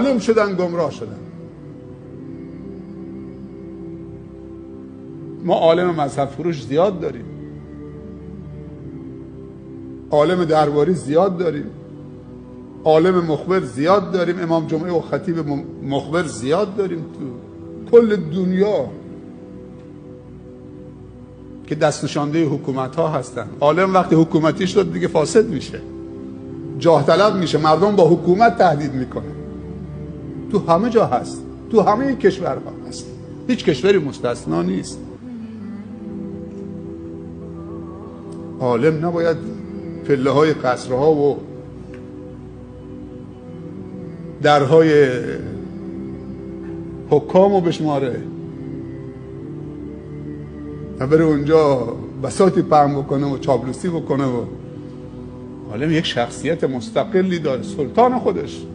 عالم شدن گمراه شدن. ما عالم مذهب فروش زیاد داریم، عالم درباری زیاد داریم، عالم مخبر زیاد داریم، امام جمعه و خطیب مخبر زیاد داریم تو کل دنیا که دست نشانده حکومت ها هستن. عالم وقتی حکومتی شد دیگه فاسد میشه، جاه طلب میشه، مردم با حکومت تهدید میکنه. تو همه جا هست، تو همه کشورها هست، هیچ کشوری مستثنا نیست. عالم نباید پله های قصرها و درهای حکامو بشماره و بره اونجا بساطی پهن بکنه و چاپلوسی بکنه. و عالم یک شخصیت مستقلی داره، سلطان خودش.